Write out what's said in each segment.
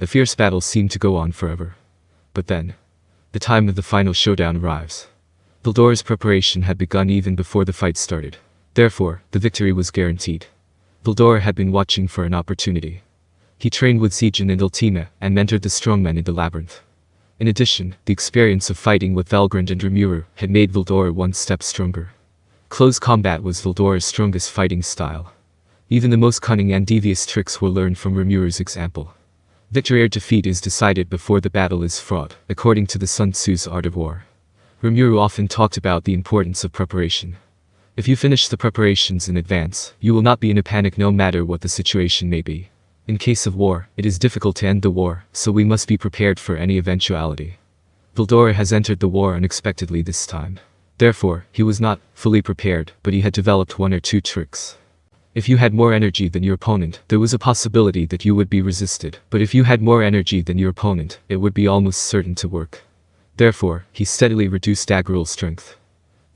The fierce battle seemed to go on forever. But then, the time of the final showdown arrives. Veldora's preparation had begun even before the fight started. Therefore, the victory was guaranteed. Veldora had been watching for an opportunity. He trained with Siegen and Ultima and mentored the strongmen in the labyrinth. In addition, the experience of fighting with Valgrand and Rimuru had made Veldora one step stronger. Close combat was Veldora's strongest fighting style. Even the most cunning and devious tricks were learned from Rimuru's example. Victory or defeat is decided before the battle is fought, according to the Sun Tzu's Art of War. Rimuru often talked about the importance of preparation. If you finish the preparations in advance, you will not be in a panic no matter what the situation may be. In case of war, it is difficult to end the war, so we must be prepared for any eventuality. Veldora has entered the war unexpectedly this time. Therefore, he was not fully prepared, but he had developed one or two tricks. If you had more energy than your opponent, there was a possibility that you would be resisted, but if you had more energy than your opponent, it would be almost certain to work. Therefore, he steadily reduced Dagruel's strength.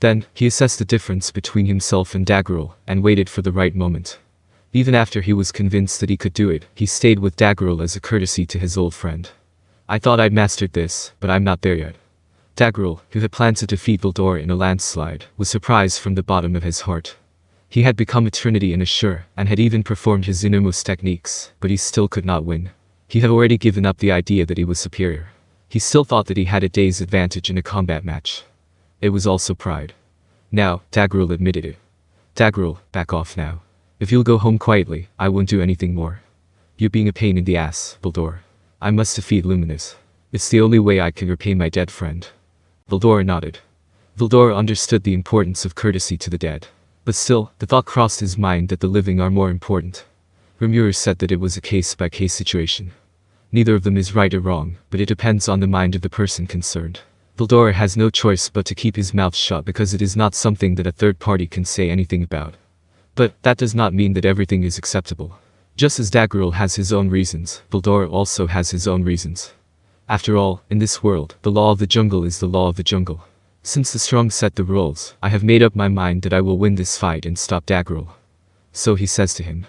Then, he assessed the difference between himself and Dagruel, and waited for the right moment. Even after he was convinced that he could do it, he stayed with Dagruel as a courtesy to his old friend. I thought I'd mastered this, but I'm not there yet. Dagruel, who had planned to defeat Veldora in a landslide, was surprised from the bottom of his heart. He had become a trinity in Ashur, and had even performed his innermost techniques, but he still could not win. He had already given up the idea that he was superior. He still thought that he had a day's advantage in a combat match. It was also pride. Now, Dagruel admitted it. Dagruel, back off now. If you'll go home quietly, I won't do anything more. You're being a pain in the ass, Veldora. I must defeat Luminous. It's the only way I can repay my dead friend. Veldora nodded. Veldora understood the importance of courtesy to the dead. But still, the thought crossed his mind that the living are more important. Rimuru said that it was a case-by-case situation. Neither of them is right or wrong, but it depends on the mind of the person concerned. Veldora has no choice but to keep his mouth shut because it is not something that a third party can say anything about. But that does not mean that everything is acceptable. Just as Dagruel has his own reasons, Veldora also has his own reasons. After all, in this world, the law of the jungle is the law of the jungle. Since the strong set the rules, I have made up my mind that I will win this fight and stop Dagruel. So he says to him,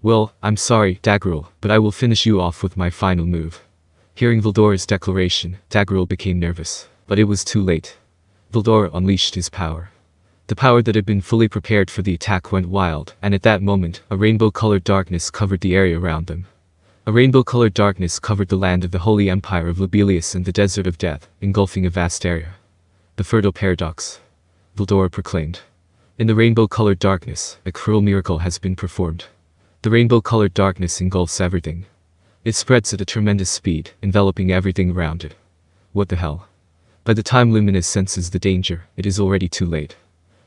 "Well, I'm sorry, Dagruel, but I will finish you off with my final move." Hearing Veldora's declaration, Dagruel became nervous. But it was too late. Veldora unleashed his power. The power that had been fully prepared for the attack went wild, and at that moment, a rainbow-colored darkness covered the area around them. A rainbow-colored darkness covered the land of the Holy Empire of Lobelia and the Desert of Death, engulfing a vast area. The fertile paradox. Veldora proclaimed. In the rainbow-colored darkness, a cruel miracle has been performed. The rainbow-colored darkness engulfs everything. It spreads at a tremendous speed, enveloping everything around it. What the hell? By the time Luminous senses the danger, it is already too late.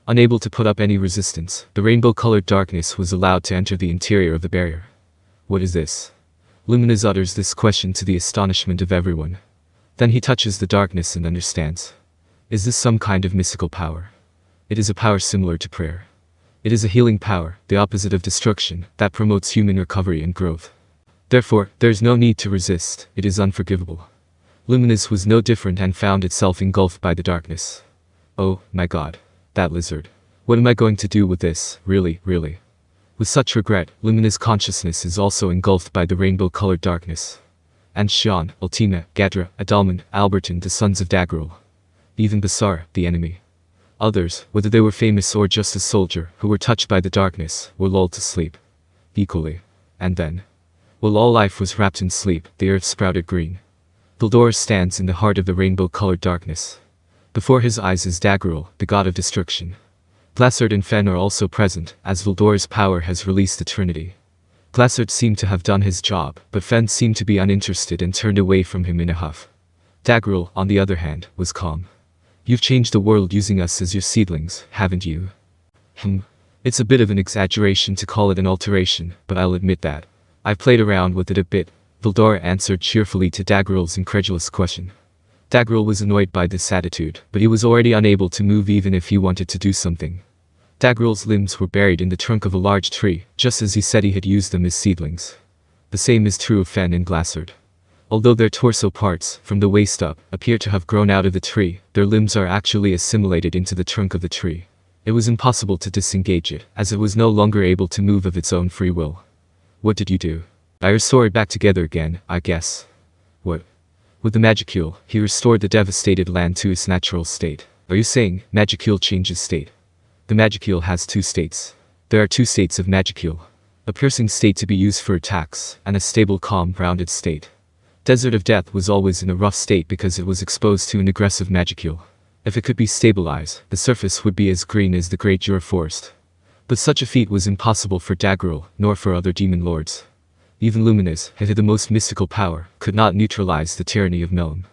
Unable to put up any resistance, the rainbow-colored darkness was allowed to enter the interior of the barrier. What is this? Luminous utters this question to the astonishment of everyone. Then he touches the darkness and understands. Is this some kind of mystical power? It is a power similar to prayer. It is a healing power, the opposite of destruction, that promotes human recovery and growth. Therefore, there is no need to resist, it is unforgivable. Luminous was no different and found itself engulfed by the darkness. Oh, my god. That lizard. What am I going to do with this, really? With such regret, Luminous consciousness is also engulfed by the rainbow-colored darkness. And Xian, Ultima, Gadra, Adalman, Alberton, the sons of Dagruel. Even Basar, the enemy. Others, whether they were famous or just a soldier, who were touched by the darkness, were lulled to sleep. Equally. And then. While all life was wrapped in sleep, the earth sprouted green. Veldora stands in the heart of the rainbow-colored darkness. Before his eyes is Dagruel, the god of destruction. Glassard and Fen are also present, as Veldora's power has released the Trinity. Glassard seemed to have done his job, but Fen seemed to be uninterested and turned away from him in a huff. Dagruel, on the other hand, was calm. You've changed the world using us as your seedlings, haven't you? It's a bit of an exaggeration to call it an alteration, but I'll admit that. I've played around with it a bit, Veldora answered cheerfully to Dagruel's incredulous question. Dagruel was annoyed by this attitude, but he was already unable to move even if he wanted to do something. Dagruel's limbs were buried in the trunk of a large tree, just as he said he had used them as seedlings. The same is true of Fen and Glassard. Although their torso parts, from the waist up, appear to have grown out of the tree, their limbs are actually assimilated into the trunk of the tree. It was impossible to disengage it, as it was no longer able to move of its own free will. What did you do? I restore it back together again, I guess. What? With the Magicule, he restored the devastated land to its natural state. Are you saying Magicule changes state? The Magicule has two states. There are two states of Magicule. A piercing state to be used for attacks, and a stable, calm, rounded state. Desert of Death was always in a rough state because it was exposed to an aggressive Magicule. If it could be stabilized, the surface would be as green as the Great Jura Forest. But such a feat was impossible for Dagruel, nor for other demon lords. Even Luminous, who had the most mystical power, could not neutralize the tyranny of Melon.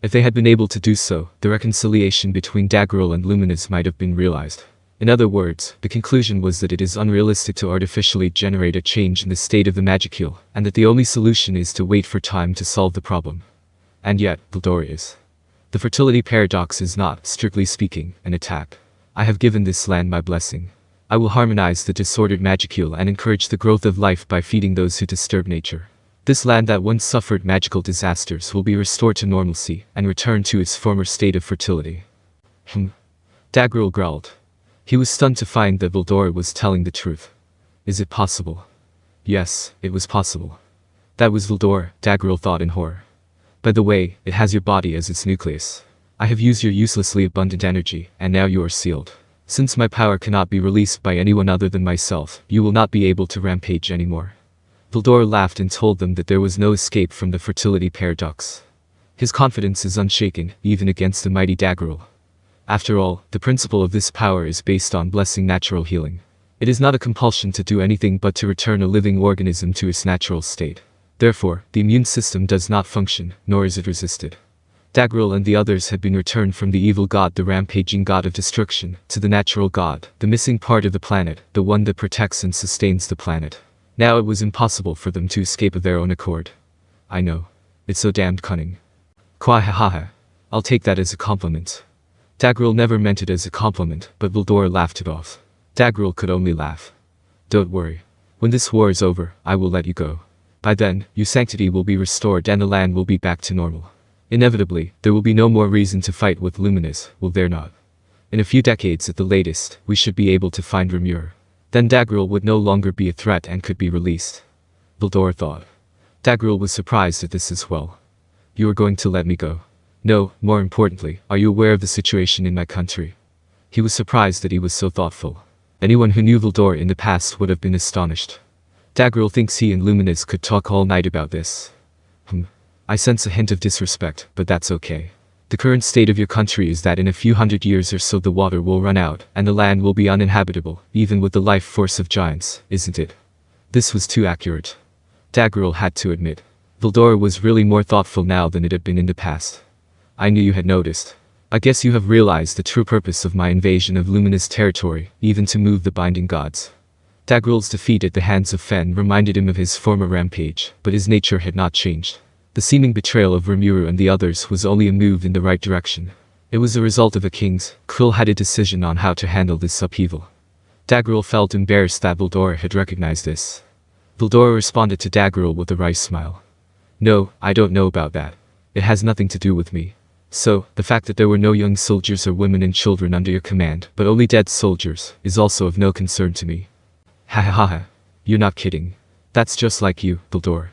If they had been able to do so, the reconciliation between Dagruel and Luminous might have been realized. In other words, the conclusion was that it is unrealistic to artificially generate a change in the state of the Magicule, and that the only solution is to wait for time to solve the problem. And yet, Veldora is. The fertility paradox is not, strictly speaking, an attack. I have given this land my blessing. I will harmonize the disordered Magicule and encourage the growth of life by feeding those who disturb nature. This land that once suffered magical disasters will be restored to normalcy and return to its former state of fertility. Dagruel growled. He was stunned to find that Veldora was telling the truth. Is it possible? Yes, it was possible. That was Veldora, Dagruel thought in horror. By the way, it has your body as its nucleus. I have used your uselessly abundant energy, and now you are sealed. Since my power cannot be released by anyone other than myself, you will not be able to rampage anymore. Veldora laughed and told them that there was no escape from the fertility paradox. His confidence is unshaken, even against the mighty Dagruel. After all, the principle of this power is based on blessing natural healing. It is not a compulsion to do anything but to return a living organism to its natural state. Therefore, the immune system does not function, nor is it resisted. Dagruel and the others had been returned from the evil god, the rampaging god of destruction, to the natural god, the missing part of the planet, the one that protects and sustains the planet. Now it was impossible for them to escape of their own accord. I know. It's so damned cunning. Kwahahaha. I'll take that as a compliment. Dagruel never meant it as a compliment, but Veldora laughed it off. Dagruel could only laugh. Don't worry. When this war is over, I will let you go. By then, your sanctity will be restored and the land will be back to normal. Inevitably, there will be no more reason to fight with Luminous, will there not? In a few decades at the latest, we should be able to find Rimuru. Then Dagruel would no longer be a threat and could be released. Veldora thought. Dagruel was surprised at this as well. You are going to let me go? No, more importantly, are you aware of the situation in my country? He was surprised that he was so thoughtful. Anyone who knew Veldora in the past would have been astonished. Dagruel thinks he and Luminous could talk all night about this. I sense a hint of disrespect, but that's okay. The current state of your country is that in a few hundred years or so the water will run out, and the land will be uninhabitable, even with the life force of giants, isn't it? This was too accurate. Dagruel had to admit. Veldora was really more thoughtful now than it had been in the past. I knew you had noticed. I guess you have realized the true purpose of my invasion of Luminous territory, even to move the binding gods. Dagruel's defeat at the hands of Fen reminded him of his former rampage, but his nature had not changed. The seeming betrayal of Rimuru and the others was only a move in the right direction. It was the result of a king's, cool-headed decision on how to handle this upheaval. Dagruel felt embarrassed that Veldora had recognized this. Veldora responded to Dagruel with a wry smile. No, I don't know about that. It has nothing to do with me. So, the fact that there were no young soldiers or women and children under your command, but only dead soldiers, is also of no concern to me. Ha ha ha ha. You're not kidding. That's just like you, Veldora.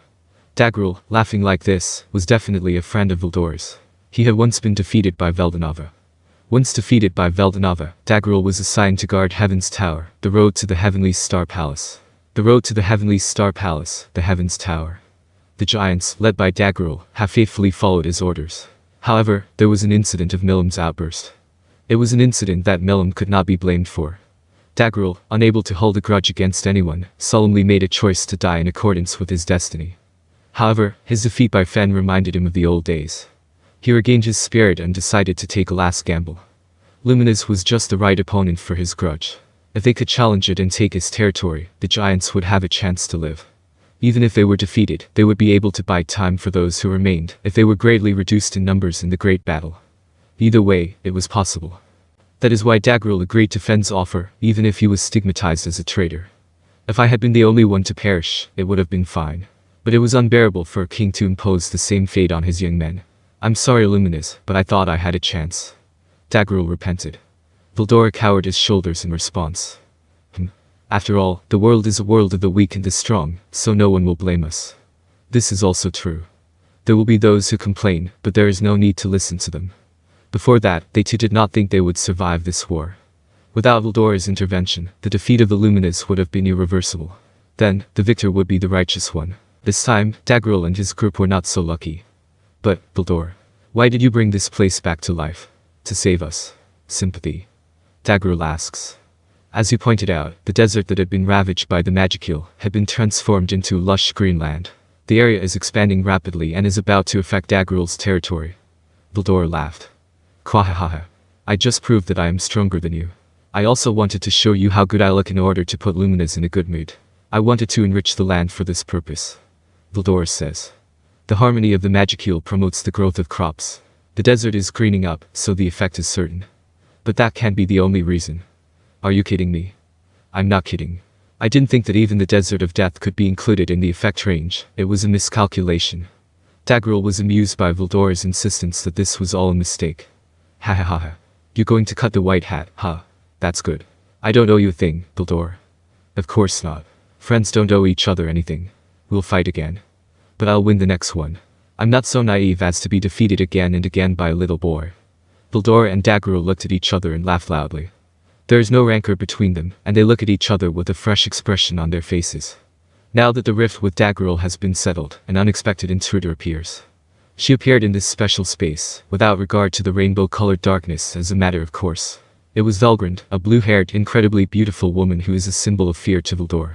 Dagruel, laughing like this, was definitely a friend of Veldora's. He had once been defeated by Veldora. Once defeated by Veldora, Dagruel was assigned to guard Heaven's Tower, the road to the Heavenly Star Palace. The road to the Heavenly Star Palace, the Heaven's Tower. The giants, led by Dagruel, have faithfully followed his orders. However, there was an incident of Milim's outburst. It was an incident that Milim could not be blamed for. Dagruel, unable to hold a grudge against anyone, solemnly made a choice to die in accordance with his destiny. However, his defeat by Fen reminded him of the old days. He regained his spirit and decided to take a last gamble. Luminous was just the right opponent for his grudge. If they could challenge it and take his territory, the giants would have a chance to live. Even if they were defeated, they would be able to buy time for those who remained, if they were greatly reduced in numbers in the great battle. Either way, it was possible. That is why Dagruel agreed to Fen's offer, even if he was stigmatized as a traitor. If I had been the only one to perish, it would have been fine. But it was unbearable for a king to impose the same fate on his young men. I'm sorry, Luminous, but I thought I had a chance. Dagruel repented. Veldora cowered his shoulders in response. After all, the world is a world of the weak and the strong, so no one will blame us. This is also true. There will be those who complain, but there is no need to listen to them. Before that, they too did not think they would survive this war. Without Veldora's intervention, the defeat of the Luminous would have been irreversible. Then, the victor would be the righteous one. This time, Dagruel and his group were not so lucky. But, Veldora, why did you bring this place back to life? To save us. Sympathy. Dagruel asks. As you pointed out, the desert that had been ravaged by the Magicule had been transformed into lush green land. The area is expanding rapidly and is about to affect Dagruel's territory. Veldora laughed. Kwahahaha. I just proved that I am stronger than you. I also wanted to show you how good I look in order to put Luminous in a good mood. I wanted to enrich the land for this purpose. Veldora says. The harmony of the Magicule promotes the growth of crops. The desert is greening up, so the effect is certain. But that can't be the only reason. Are you kidding me? I'm not kidding. I didn't think that even the Desert of Death could be included in the effect range. It was a miscalculation. Dagruel was amused by Veldora's insistence that this was all a mistake. Ha ha ha ha. You're going to cut the white hat, huh? That's good. I don't owe you a thing, Veldora. Of course not. Friends don't owe each other anything. We'll fight again. But I'll win the next one. I'm not so naive as to be defeated again and again by a little boy. Veldora and Dagruel looked at each other and laughed loudly. There is no rancor between them, and they look at each other with a fresh expression on their faces. Now that the rift with Dagruel has been settled, an unexpected intruder appears. She appeared in this special space, without regard to the rainbow-colored darkness as a matter of course. It was Velgrand, a blue-haired, incredibly beautiful woman who is a symbol of fear to Veldora.